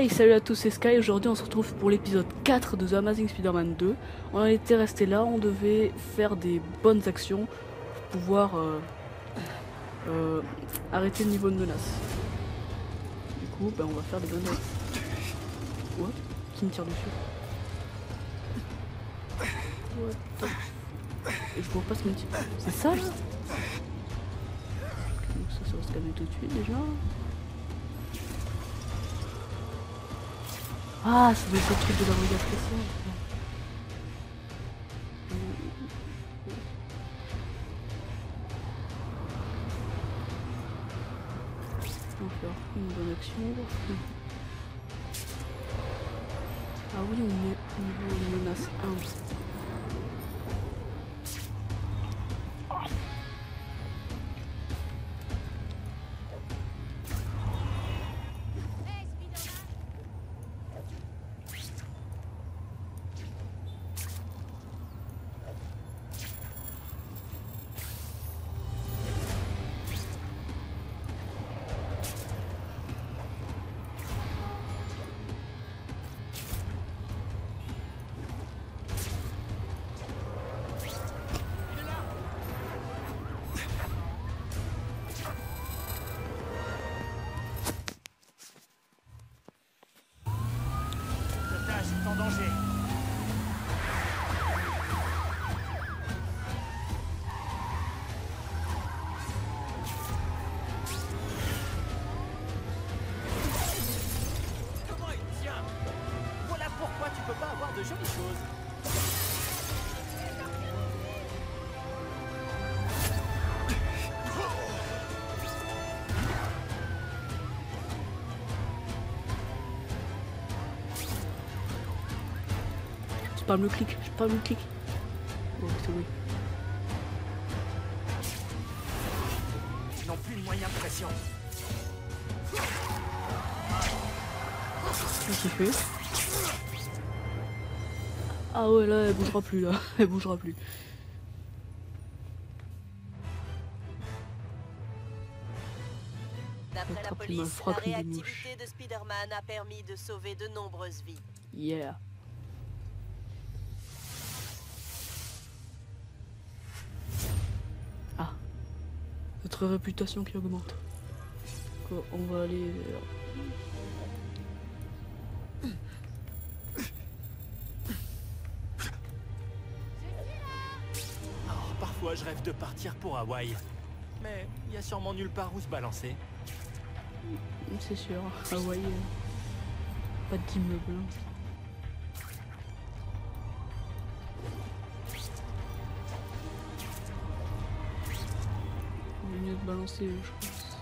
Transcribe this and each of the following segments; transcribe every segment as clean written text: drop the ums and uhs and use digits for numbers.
Hey, salut à tous, c'est Sky. Aujourd'hui on se retrouve pour l'épisode 4 de The Amazing Spider-Man 2. On était resté là, on devait faire des bonnes actions pour pouvoir arrêter le niveau de menace. Du coup, on va faire des bonnes actions. What? Qui me tire dessus? What? Et je vois pas ce qu'il me tire. C'est ça là? Donc ça va se calmer tout de suite déjà. Ah, ça doit être le truc de la brigade spéciale. On va faire une bonne action. Ah oui, on est niveau menace 1. En danger. Comment il tient? Voilà pourquoi tu peux pas avoir de jolies choses. Spam le clic, spam le clic. Oh, c'est oui. Ils n'ont plus de moyens de pression. C'est fait. Ah ouais, là, elle bougera plus, là. Elle bougera plus. D'après la police, la réactivité de Spider-Man a permis de sauver de nombreuses vies. Yeah. Ah. Notre réputation qui augmente. Quoi, on va aller vers... Oh, parfois je rêve de partir pour Hawaï. Mais il y a sûrement nulle part où se balancer. C'est sûr. Hawaï. Pas d'immeuble. Il est mieux de balancer, je pense.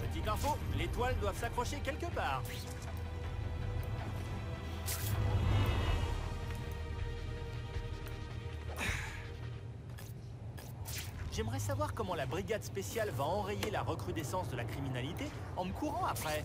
Petite info, les toiles doivent s'accrocher quelque part. J'aimerais savoir comment la brigade spéciale va enrayer la recrudescence de la criminalité en me courant après.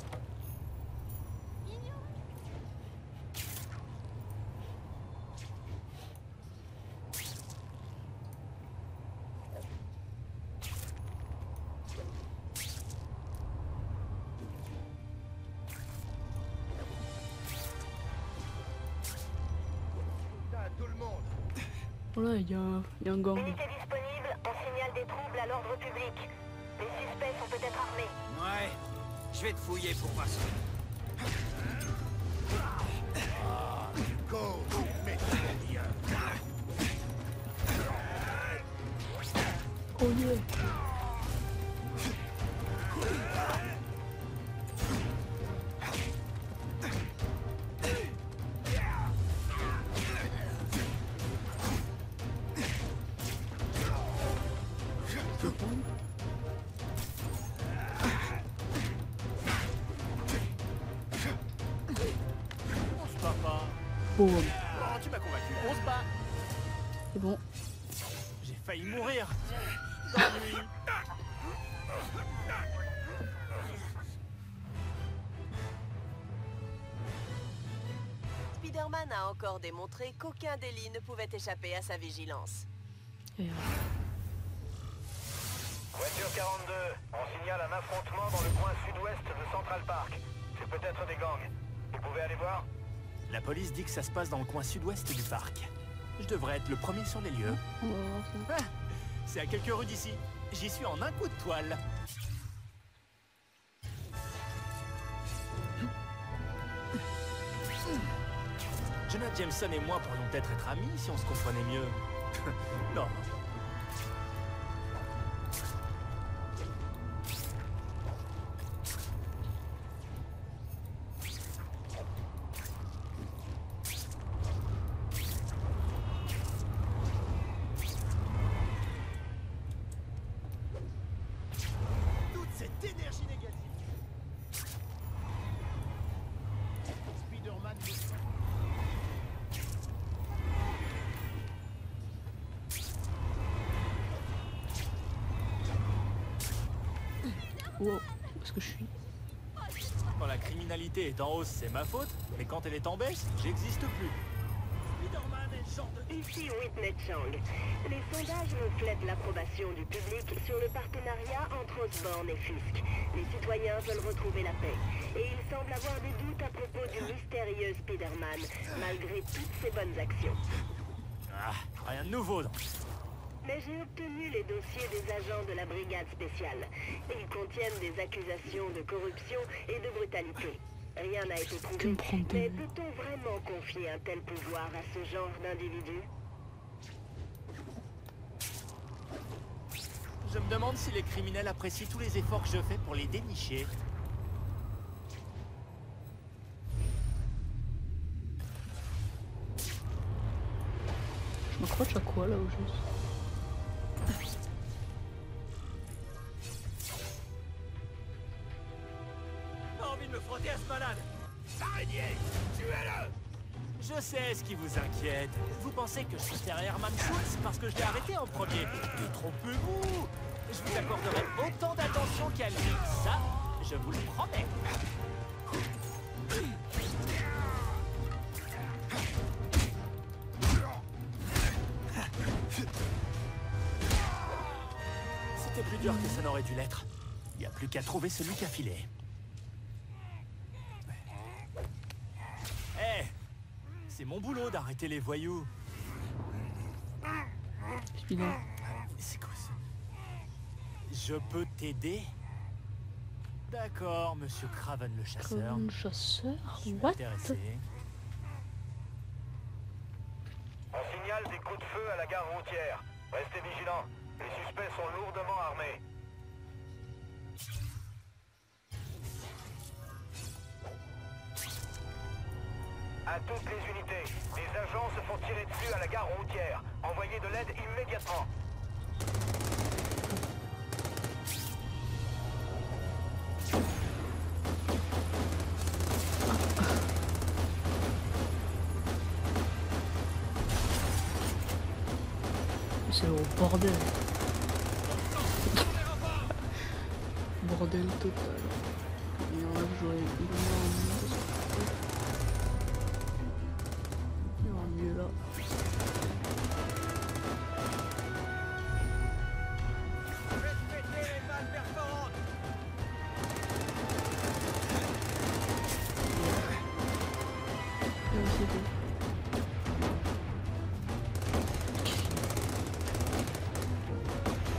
Tout le monde. Voilà, il y a un gang. Unité disponible, on signale des troubles à l'ordre public. Les suspects sont peut-être armés. Ouais, je vais te fouiller pour voir ça. Go, Oh yeah. On se bat pas. Boum. Oh, tu m'as convaincu. On se bat. C'est bon. J'ai failli mourir. D'ennui. Spider-Man a encore démontré qu'aucun délit ne pouvait échapper à sa vigilance. Et, Voiture 42, on signale un affrontement dans le coin sud-ouest de Central Park. C'est peut-être des gangs. Vous pouvez aller voir? La police dit que ça se passe dans le coin sud-ouest du parc. Je devrais être le premier sur les lieux. on va voir ça. Ah, c'est à quelques rues d'ici. J'y suis en un coup de toile. Jonah Jameson et moi pourrions peut-être être amis si on se comprenait mieux. Non. Toute cette énergie négative. Spider-Man. Wow, où est-ce que je suis? Quand la criminalité est en hausse, c'est ma faute, mais quand elle est en baisse, j'existe plus. Spider-Man est le genre de... Ici Whitney Chang. Les sondages reflètent l'approbation du public sur le partenariat entre Osborn et Fisk. Les citoyens veulent retrouver la paix. Et il semble avoir des doutes à propos du mystérieux Spider-Man, malgré toutes ses bonnes actions. Ah, rien de nouveau donc. Mais j'ai obtenu les dossiers des agents de la brigade spéciale. Ils contiennent des accusations de corruption et de brutalité. Rien n'a été Que me prouvé, prend mais de- peut-on vraiment confier un tel pouvoir à ce genre d'individu? Je me demande si les criminels apprécient tous les efforts que je fais pour les dénicher. Je m'accroche à quoi là au juste? Pas envie de me frotter à ce malade. Araignée, tuez-le! Je sais ce qui vous inquiète. Vous pensez que je suis derrière Herman Schultz parce que je l'ai arrêté en premier. Détrompez-vous! Je vous accorderai autant d'attention qu'à lui. Ça, je vous le promets. C'était plus dur que ça n'aurait dû l'être. Il n'y a plus qu'à trouver celui qui a filé. Eh, c'est mon boulot d'arrêter les voyous. Spider. C'est quoi ça? Je peux t'aider? D'accord, monsieur Craven le chasseur. Comme chasseur? Je suis What? intéressé. On signale des coups de feu à la gare routière. Restez vigilants. Les suspects sont lourdement armés. À toutes les unités, des agents se font tirer dessus à la gare routière. Envoyez de l'aide immédiatement. C'est le bordel. Bordel total. Il y en a que j'aurais énormément de ça. Il y aura mieux là. Et aussi tout.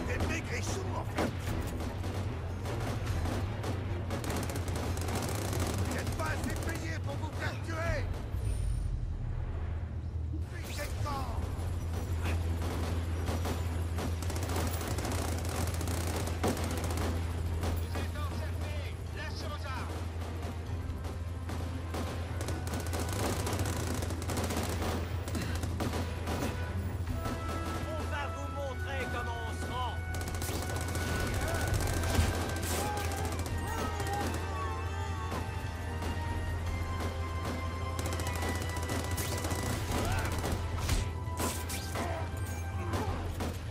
Des maigrichons, en fait. Vous n'êtes pas assez payés pour vous faire tuer. Fichez le camp. Vous êtes encerclés. Lâchez vos armes. On va vous montrer comment on se rend.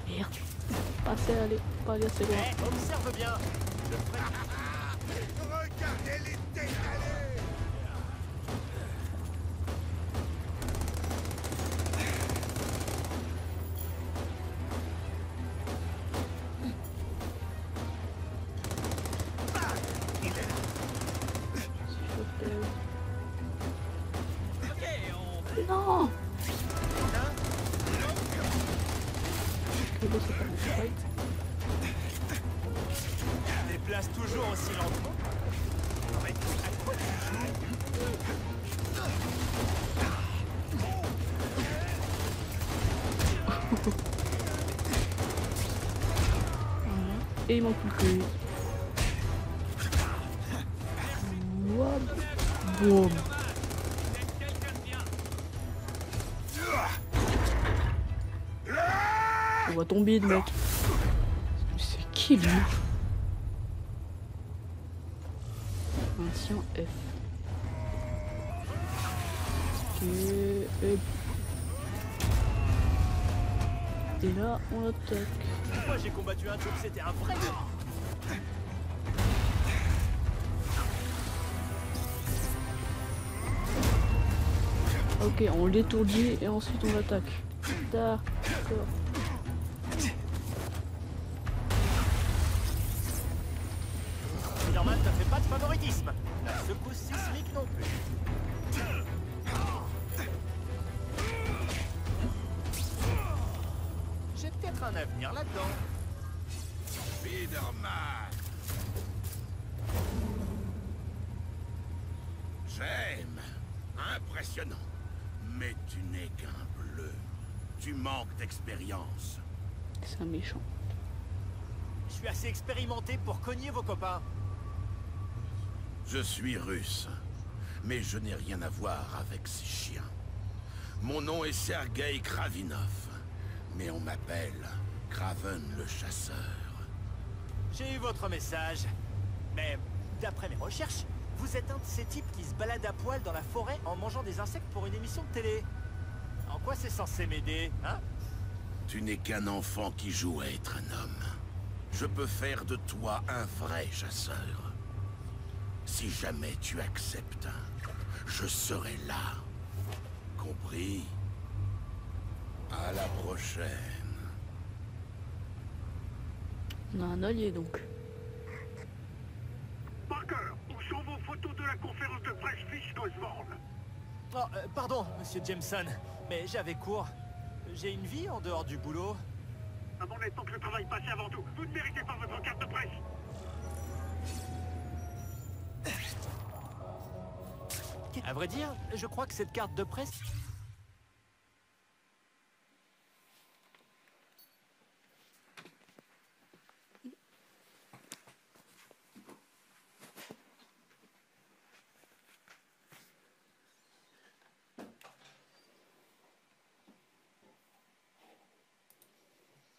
Merde. Pas assez aller. Pas aller assez loin. Eh, observe bien. Je ferai... Regardez les décalés. Fight. Déplace toujours aussi lentement. Mais à quoi tu Voilà. Et il manque plus que lui. Wouah. Boum. On va tomber le mec. C'est qui lui? Maintien F. Ok. Et là, on l'attaque. Moi j'ai combattu un truc, c'était un vrai mort. Ok, on l'étourdit et ensuite on l'attaque. D'accord. Spider-Man ne fait pas de favoritisme. La secousse sismique non plus. J'ai peut-être un avenir là-dedans. Spider-Man. J'aime. Impressionnant. Mais tu n'es qu'un bleu. Tu manques d'expérience. C'est un méchant. Je suis assez expérimenté pour cogner vos copains. Je suis russe, mais je n'ai rien à voir avec ces chiens. Mon nom est Sergei Kravinov, mais on m'appelle Kraven le chasseur. J'ai eu votre message. Mais d'après mes recherches, vous êtes un de ces types qui se baladent à poil dans la forêt en mangeant des insectes pour une émission de télé. En quoi c'est censé m'aider, hein? Tu n'es qu'un enfant qui joue à être un homme. Je peux faire de toi un vrai chasseur. Si jamais tu acceptes, je serai là. Compris? À la prochaine. On a un allié donc. Parker, où sont vos photos de la conférence de presse Fisk Osborn? Oh, pardon, monsieur Jameson, mais j'avais cours. J'ai une vie en dehors du boulot. À mon époque, le travail passait avant tout. Vous ne méritez pas votre carte de presse. À vrai dire, je crois que cette carte de presse...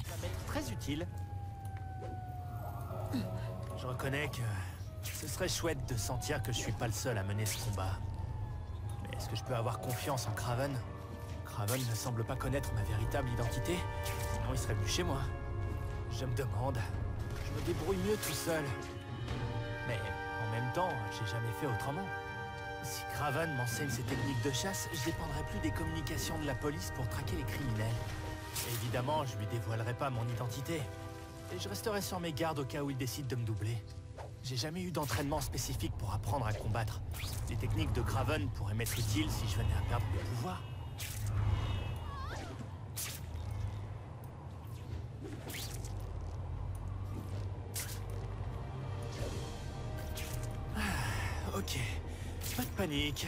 va m'être très utile. Je reconnais que ce serait chouette de sentir que je suis pas le seul à mener ce combat. Mais est-ce que je peux avoir confiance en Kraven? Kraven ne semble pas connaître ma véritable identité, sinon il serait venu chez moi. Je me demande, je me débrouille mieux tout seul. Mais en même temps, j'ai jamais fait autrement. Si Kraven m'enseigne ses techniques de chasse, je dépendrai plus des communications de la police pour traquer les criminels. Évidemment, je lui dévoilerai pas mon identité. Et je resterai sur mes gardes au cas où il décide de me doubler. J'ai jamais eu d'entraînement spécifique pour apprendre à combattre. Les techniques de Kraven pourraient m'être utiles si je venais à perdre mes pouvoirs. Ok, pas de panique.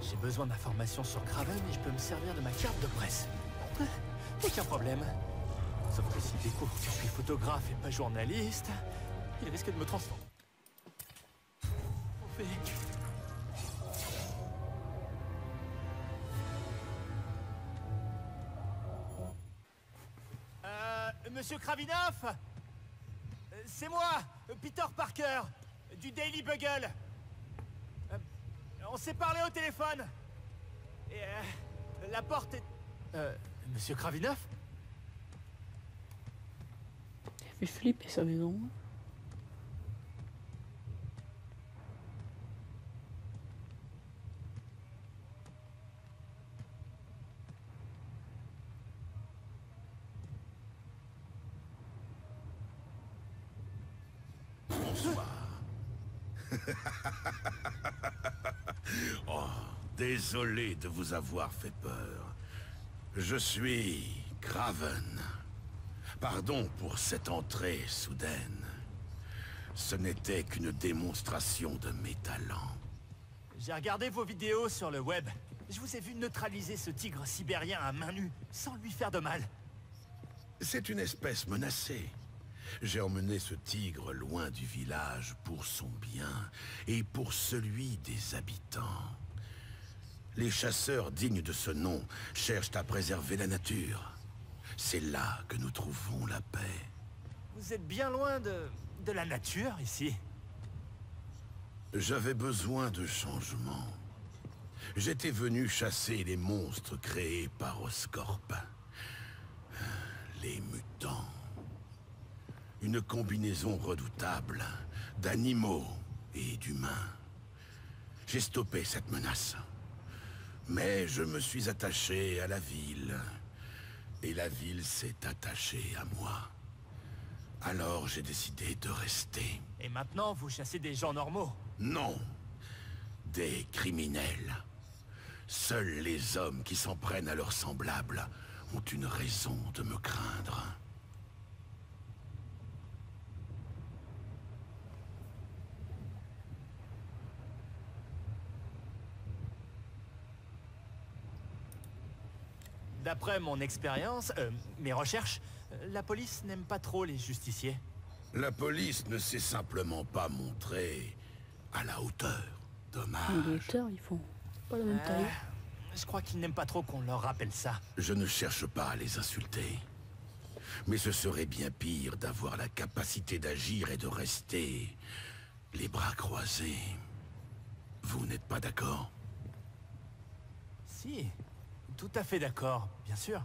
J'ai besoin d'informations sur Kraven et je peux me servir de ma carte de presse. Aucun problème. Sauf que s'il découvre que je suis photographe et pas journaliste, il risque de me transformer. On fait... Monsieur Kravinov? C'est moi, Peter Parker, du Daily Bugle. On s'est parlé au téléphone. Et la porte est... Monsieur Kravinov? Il a fait flipper sa maison. Bonsoir. Oh, désolé de vous avoir fait peur. Je suis Kraven. Pardon pour cette entrée soudaine. Ce n'était qu'une démonstration de mes talents. J'ai regardé vos vidéos sur le web. Je vous ai vu neutraliser ce tigre sibérien à main nue, sans lui faire de mal. C'est une espèce menacée. J'ai emmené ce tigre loin du village pour son bien et pour celui des habitants. Les chasseurs dignes de ce nom cherchent à préserver la nature. C'est là que nous trouvons la paix. Vous êtes bien loin de la nature, ici. J'avais besoin de changement. J'étais venu chasser les monstres créés par Oscorp. Les mutants. Une combinaison redoutable d'animaux et d'humains. J'ai stoppé cette menace. Mais je me suis attaché à la ville. Et la ville s'est attachée à moi. Alors j'ai décidé de rester. Et maintenant, vous chassez des gens normaux? Non. Des criminels. Seuls les hommes qui s'en prennent à leurs semblables ont une raison de me craindre. D'après mon expérience, mes recherches, la police n'aime pas trop les justiciers. La police ne s'est simplement pas montrée à la hauteur. Les Dommage. hauteurs, ils font pas la même taille. Je crois qu'ils n'aiment pas trop qu'on leur rappelle ça. Je ne cherche pas à les insulter. Mais ce serait bien pire d'avoir la capacité d'agir et de rester les bras croisés. Vous n'êtes pas d'accord? Si, tout à fait d'accord, bien sûr.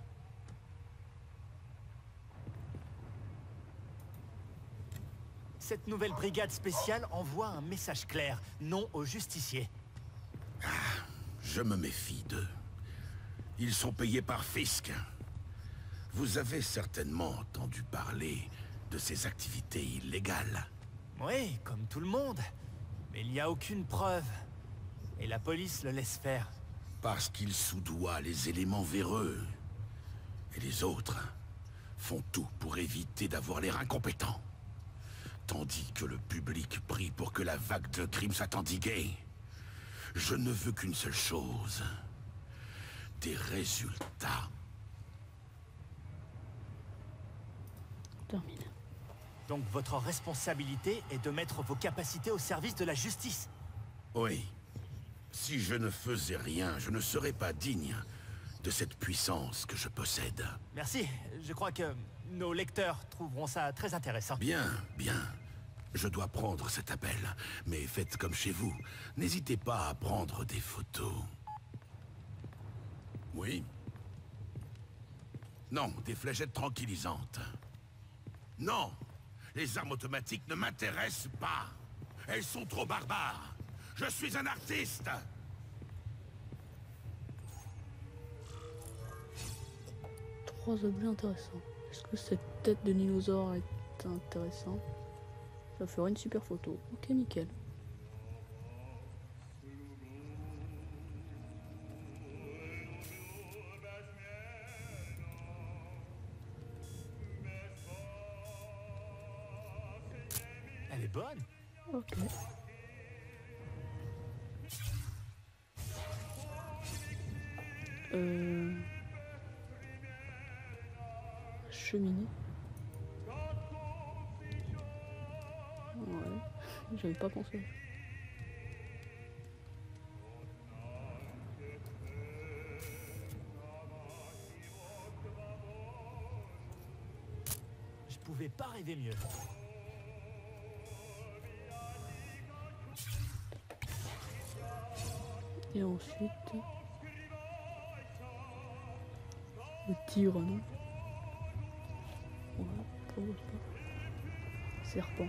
Cette nouvelle brigade spéciale envoie un message clair, non aux justiciers. Je me méfie d'eux. Ils sont payés par Fisk. Vous avez certainement entendu parler de ces activités illégales. Oui, comme tout le monde. Mais il n'y a aucune preuve. Et la police le laisse faire. Parce qu'ils soudoient les éléments véreux. Et les autres font tout pour éviter d'avoir l'air incompétents. Tandis que le public prie pour que la vague de crimes soit endiguée. Je ne veux qu'une seule chose. Des résultats. Terminé. Donc votre responsabilité est de mettre vos capacités au service de la justice. Oui. Si je ne faisais rien, je ne serais pas digne de cette puissance que je possède. Merci, je crois que nos lecteurs trouveront ça très intéressant. Bien, bien. Je dois prendre cet appel, mais faites comme chez vous. N'hésitez pas à prendre des photos. Oui? Non, des fléchettes tranquillisantes. Non! Les armes automatiques ne m'intéressent pas. Elles sont trop barbares. Je suis un artiste. 3 objets intéressants. Est-ce que cette tête de dinosaure est intéressante? Ça ferait une super photo. Ok, nickel. Elle est bonne. Ok. Cheminée. Ouais, j'avais pas pensé. Je pouvais pas rêver mieux. Et ensuite... le tigre, non? Voilà, pourquoi pas. Serpent.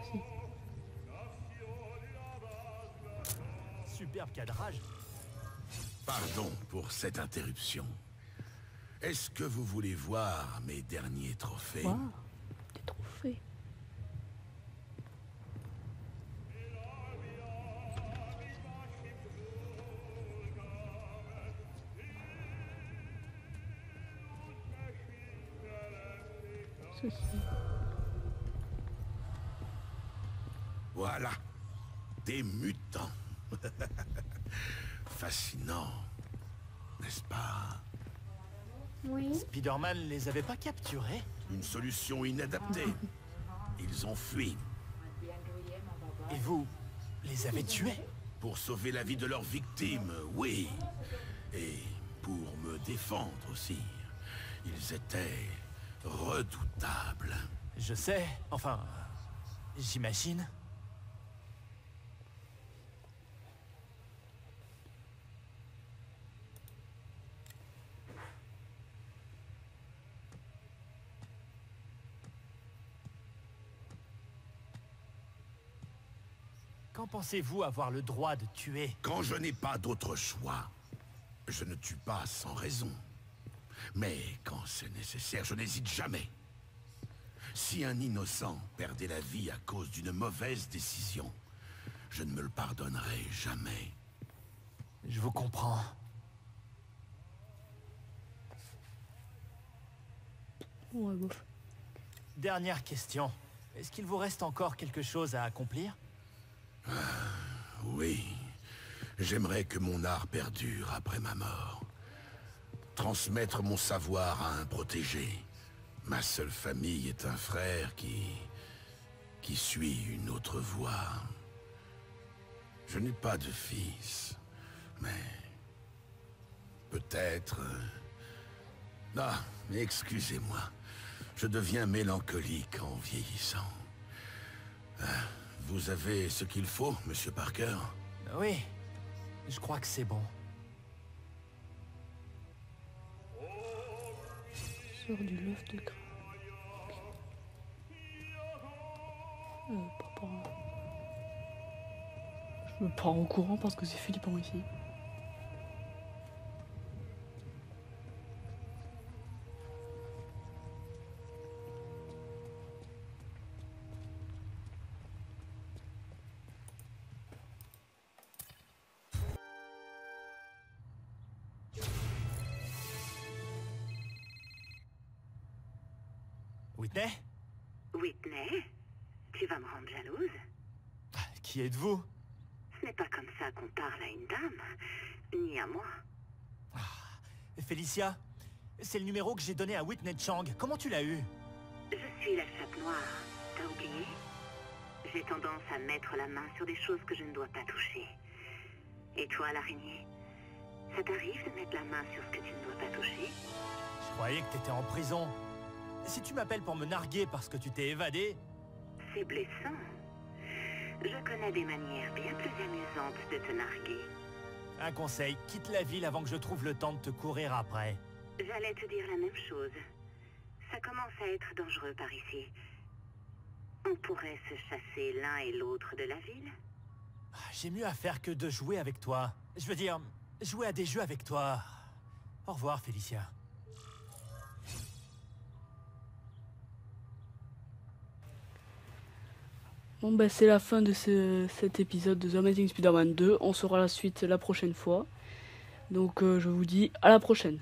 Si. Superbe cadrage. Pardon pour cette interruption. Est-ce que vous voulez voir mes derniers trophées? Waouh, des trophées. ceci? Voilà. Des mutants. Fascinant. N'est-ce pas? Oui. Spider-Man les avait pas capturés? Une solution inadaptée. Ils ont fui. Et vous les avez tués? Pour sauver la vie de leurs victimes, oui. Et pour me défendre aussi. Ils étaient redoutables. Je sais, enfin, j'imagine. Quand pensez-vous avoir le droit de tuer? Quand je n'ai pas d'autre choix, je ne tue pas sans raison. Mais quand c'est nécessaire, je n'hésite jamais. Si un innocent perdait la vie à cause d'une mauvaise décision, je ne me le pardonnerai jamais. Je vous comprends. Ouais, bof. Dernière question. Est-ce qu'il vous reste encore quelque chose à accomplir? Oui, j'aimerais que mon art perdure après ma mort. Transmettre mon savoir à un protégé. Ma seule famille est un frère qui suit une autre voie. Je n'ai pas de fils, mais peut-être... Ah, excusez-moi. Je deviens mélancolique en vieillissant. Vous avez ce qu'il faut, Monsieur Parker? Oui, je crois que c'est bon. Sort du loft de crâne. Papa. Je me pars en courant parce que c'est flippant ici. Whitney? Whitney, tu vas me rendre jalouse? Qui êtes-vous? Ce n'est pas comme ça qu'on parle à une dame, ni à moi. Félicia, c'est le numéro que j'ai donné à Whitney Chang. Comment tu l'as eu? Je suis la chatte noire, t'as oublié? J'ai tendance à mettre la main sur des choses que je ne dois pas toucher. Et toi, l'araignée, ça t'arrive de mettre la main sur ce que tu ne dois pas toucher? Je croyais que t'étais en prison. Si tu m'appelles pour me narguer parce que tu t'es évadé... C'est blessant. Je connais des manières bien plus amusantes de te narguer. Un conseil, quitte la ville avant que je trouve le temps de te courir après. J'allais te dire la même chose. Ça commence à être dangereux par ici. On pourrait se chasser l'un et l'autre de la ville. J'ai mieux à faire que de jouer avec toi. Je veux dire, jouer à des jeux avec toi. Au revoir, Félicia. Bon bah c'est la fin de cet épisode de The Amazing Spider-Man 2. On saura la suite la prochaine fois. Donc je vous dis à la prochaine.